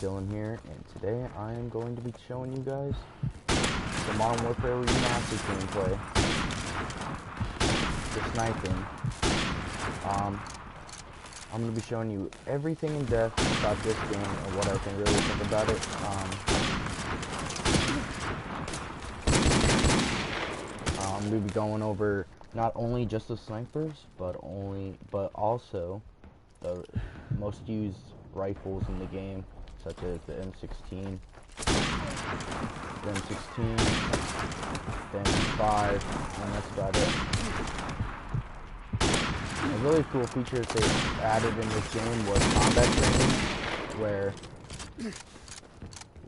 Dylan here, and today I am going to be showing you guys the Modern Warfare Remastered gameplay, the sniping. I'm going to be showing you everything in depth about this game and what I can really think about it. I'm going to be going over not only just the snipers, but also the most used rifles in the game, such as the M16, the M5, and that's about it. A really cool feature that they added in this game was combat training, where,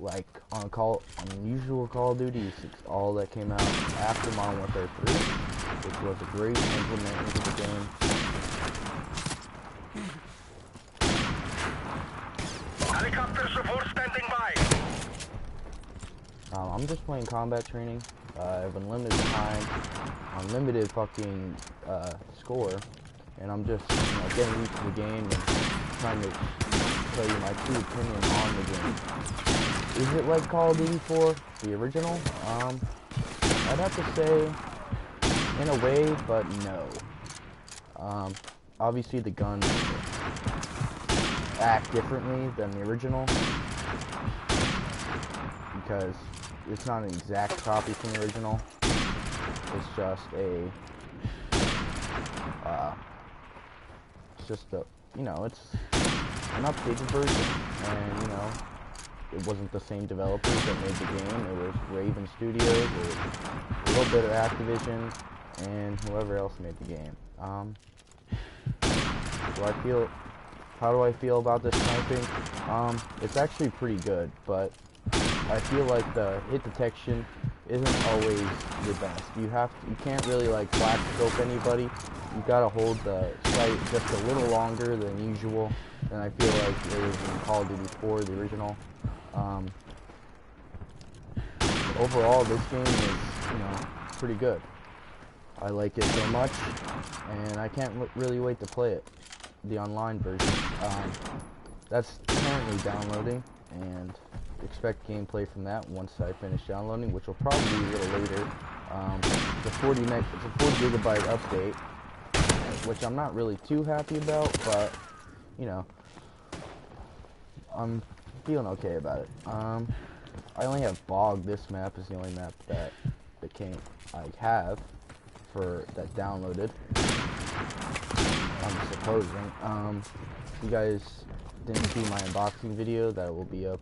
like on usual Call of Duty, all that came out after Modern Warfare 3, which was a great implement into the game. Helicopter support standing by. I'm just playing combat training. I have unlimited time, unlimited fucking score, and I'm just getting used to the game and trying to tell you my true opinion on the game. Is it like Call of Duty 4, the original? I'd have to say in a way, but no. Obviously the guns act differently than the original, because it's not an exact copy from the original. It's just it's an updated version, and it wasn't the same developers that made the game. It was Raven Studios, it was a little bit of Activision, and whoever else made the game. How do I feel about this sniping? It's actually pretty good, but I feel like the hit detection isn't always the best. You can't really flash scope anybody. You gotta hold the sight just a little longer than usual, and I feel like it was in Call of Duty 4, the original. Overall, this game is, pretty good. I like it so much, and I can't really wait to play it. The online version. That's currently downloading, and expect gameplay from that once I finish downloading, which will probably be a little later. It's a 40 gigabyte update, which I'm not really too happy about, but I'm feeling okay about it. I only have Bog. This map is the only map that I have that downloaded. I'm supposing. If you guys didn't see my unboxing video, that will be up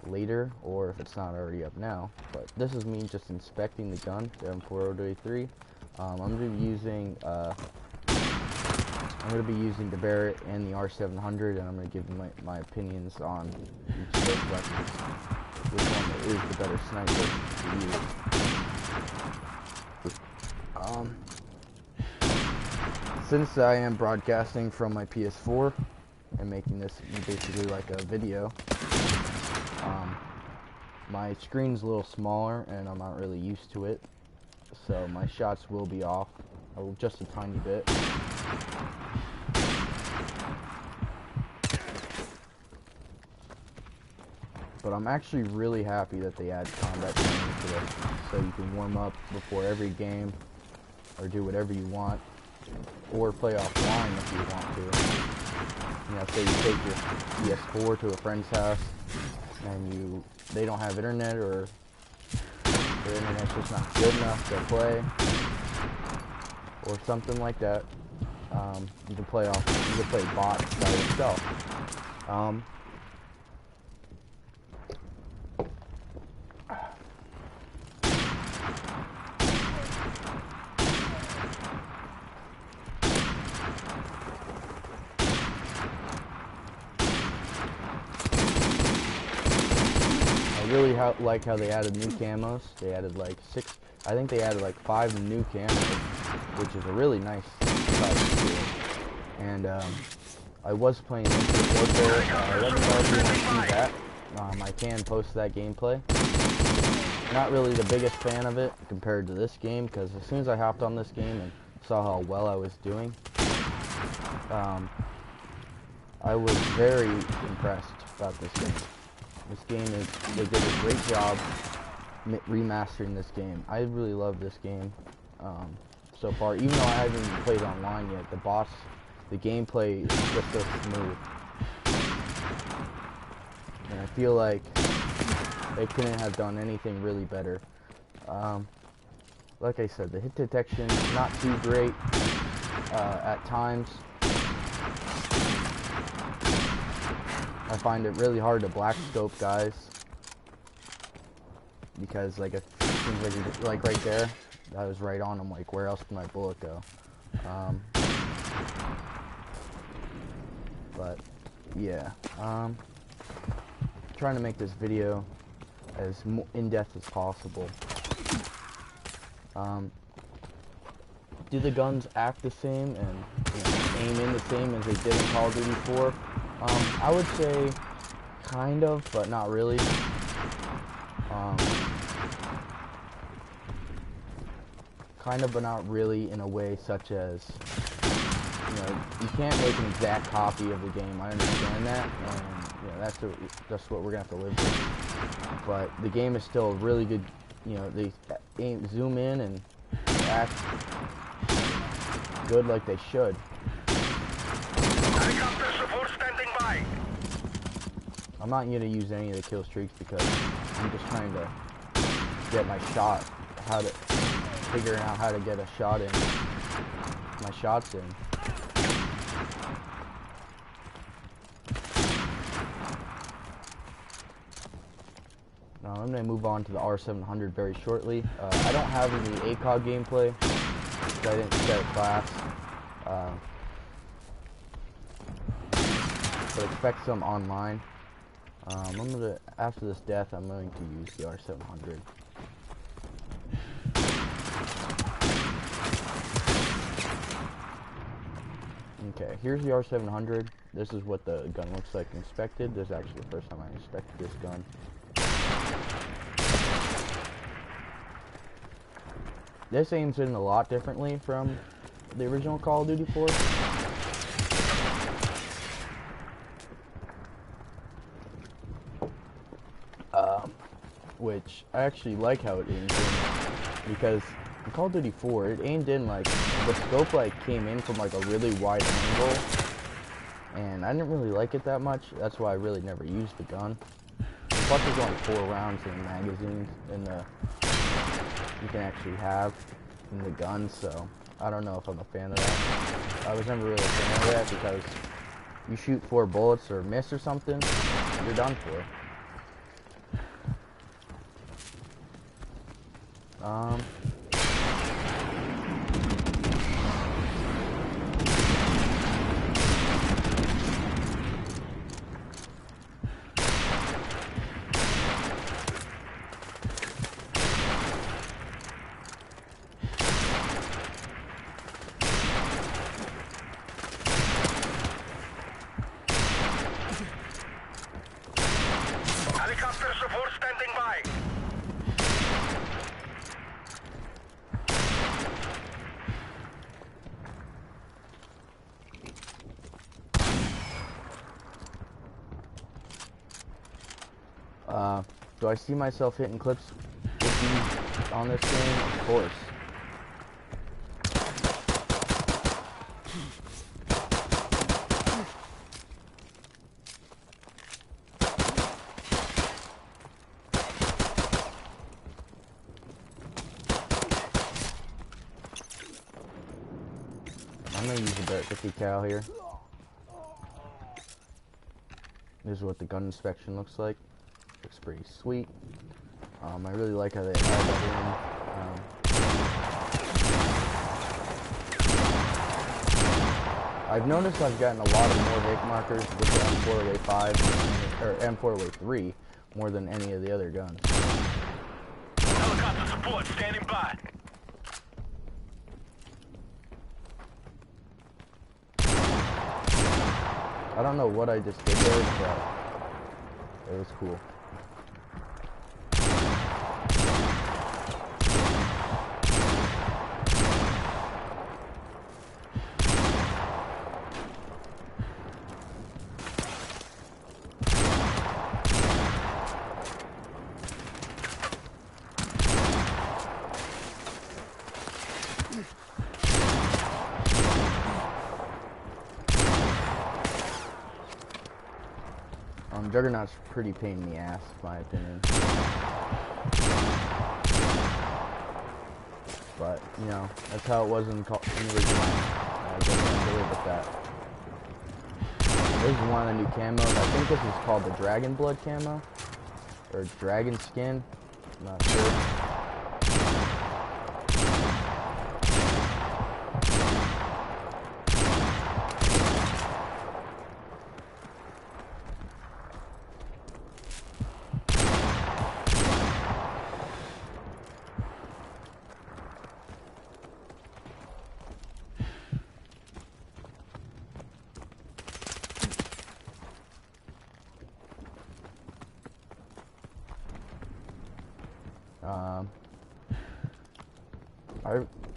later, or if it's not already up now. But this is me just inspecting the gun, the M403. I'm going to be using the Barrett and the R700, and I'm going to give you my opinions on each of those weapons. Which one is the better sniper to use? Since I am broadcasting from my PS4 and making this basically like a video, my screen's a little smaller and I'm not really used to it, so my shots will be off just a tiny bit. But I'm actually really happy that they add combat training to this, so you can warm up before every game or do whatever you want. Or play offline if you want to. Say you take your PS4 to a friend's house and they don't have internet, or their internet's just not good enough to play, or something like that. You can play bots by yourself. I really like how they added new camos. They added I think they added 5 new camos, which is a really nice touch to it. And I was playing Infinite Warfare. Let me know if you want to see that. I can post that gameplay. Not really the biggest fan of it compared to this game, because as soon as I hopped on this game and saw how well I was doing, I was very impressed about this game. This game is, they did a great job remastering this game. I really love this game so far, even though I haven't even played online yet. The gameplay is just so smooth. And I feel like they couldn't have done anything really better. Like I said, the hit detection is not too great at times. I find it really hard to black scope guys because like it seems like you're just, like right there, that was right on him. Like where else did my bullet go? But yeah, trying to make this video as in-depth as possible. Do the guns act the same and aim in the same as they did in Call of Duty 4? I would say kind of, but not really. Kind of, but not really, in a way such as, you can't make an exact copy of the game. I understand that, and that's what we're gonna have to live with. But the game is still a really good. They zoom in and act good like they should. Helicopter support standing by. I'm not gonna use any of the kill streaks because I'm just trying to get my shot. Figuring out how to get a shot in. My shots in. Now I'm gonna move on to the R700 very shortly. I don't have any ACOG gameplay because I didn't set a class. But expect some online. After this death, I'm going to use the R700. Okay, here's the R700. This is what the gun looks like inspected. This is actually the first time I inspected this gun. This aims in a lot differently from the original Call of Duty 4. Which I actually like how it aims in, because in Call of Duty 4, it aimed in like, the scope came in from like a really wide angle, and I didn't really like it that much. That's why I really never used the gun. Plus there's only 4 rounds in the magazines you can actually have in the gun, so I don't know if I'm a fan of that. I was never really a fan of that because you shoot 4 bullets or miss or something, you're done for. Helicopter support standing by. Do I see myself hitting clips with these on this game? Of course. I'm gonna use a Barrett 50 cal here. This is what the gun inspection looks like. Looks pretty sweet. I really like how they add that in. I've noticed I've gotten a lot of more hit markers with the M4A5 or M4A3 more than any of the other guns. Helicopter support standing by. I don't know what I just did there, but it was cool. Juggernaut's pretty pain in the ass, in my opinion. But, you know, that's how it was in the original. I just have to live with that. This is one of the new camos. I think this is called the Dragon Blood camo. Or Dragon Skin. I'm not sure.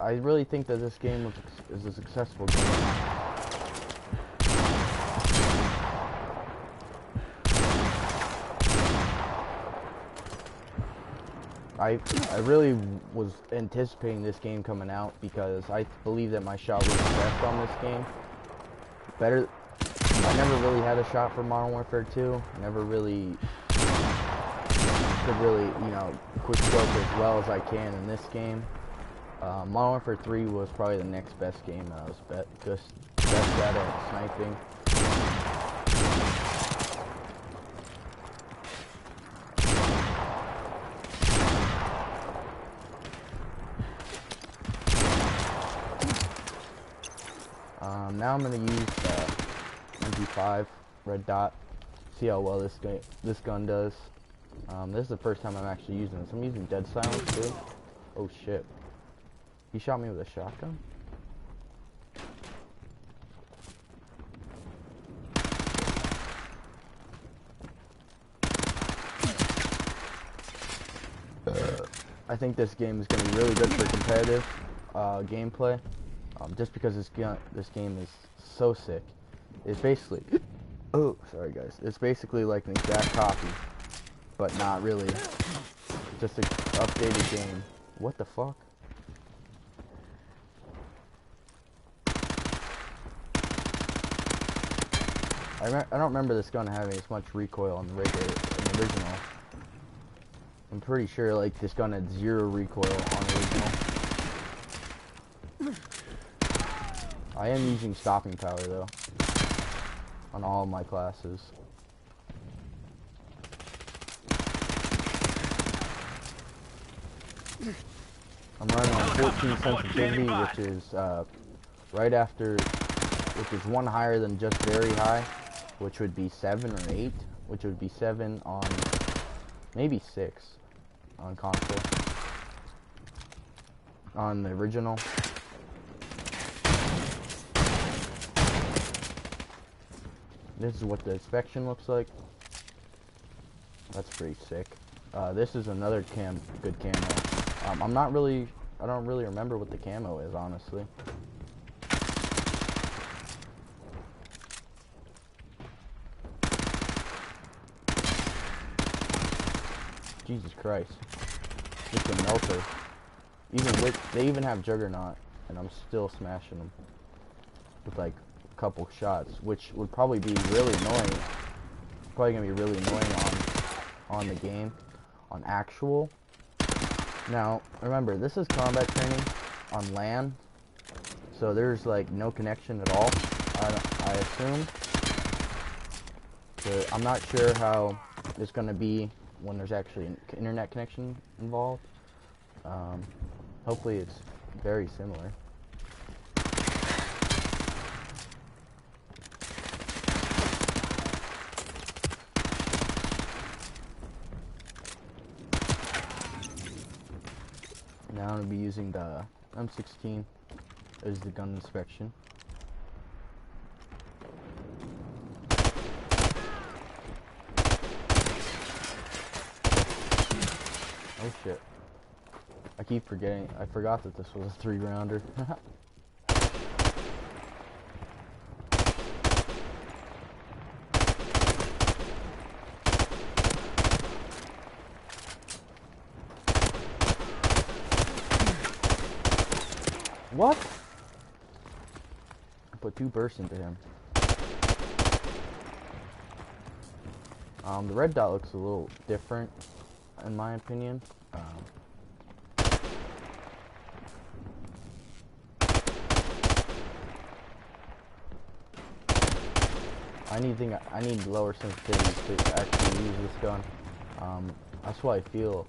I really think that this game is a successful game. I really was anticipating this game coming out because I believe that my shot was the best on this game. Better. I never really had a shot for Modern Warfare 2. Never really could really, you know, quick scope as well as I can in this game. Modern Warfare 3 was probably the next best game that I was best at sniping. Now I'm gonna use MP5 red dot. See how well this gun does. This is the first time I'm actually using this. I'm using dead silence too. Oh shit. He shot me with a shotgun? I think this game is going to be really good for competitive gameplay. Just because this game is so sick. It's basically... Oh, sorry guys. It's basically like an exact copy. But not really. Just an updated game. What the fuck? I don't remember this gun having as much recoil in the original. I'm pretty sure like this gun had 0 recoil on the original. I am using stopping power though on all of my classes. I'm running on 14 sensitivity, which is which is one higher than just very high, which would be 7 or 8, which would be 7 on maybe 6 on console. On the original. This is what the inspection looks like. That's pretty sick. This is another good camo. I don't really remember what the camo is, honestly. Jesus Christ. Just a melter. They even have Juggernaut, and I'm still smashing them with like a couple shots, which would probably be really annoying. Probably gonna be really annoying on the game, on actual. Now, remember, this is combat training on LAN, so there's like no connection at all, I assume. So I'm not sure how it's gonna be when there's actually an internet connection involved. Hopefully it's very similar. Now I'm going to be using the M16 as the gun inspection. Oh shit. I keep forgetting. I forgot that this was a 3-rounder. What? I put 2 bursts into him. The red dot looks a little different, in my opinion. I need lower sensitivity to actually use this gun. That's why I feel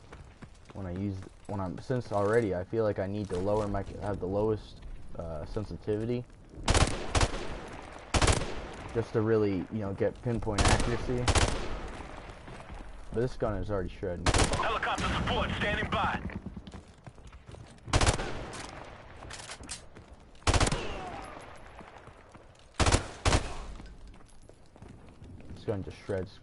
since already I feel like I need to have the lowest sensitivity just to really, get pinpoint accuracy. But this gun is already shredding. Helicopter support standing by. This gun just shreds.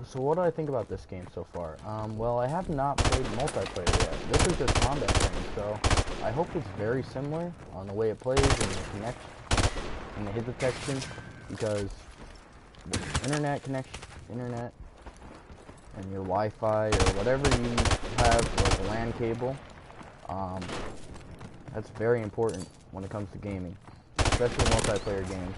So what do I think about this game so far? Well, I have not played multiplayer yet. This is just combat training, so I hope it's very similar on the way it plays and the connection and the hit detection, because the internet and your Wi-Fi or whatever you have, like a LAN cable, that's very important when it comes to gaming, especially multiplayer games.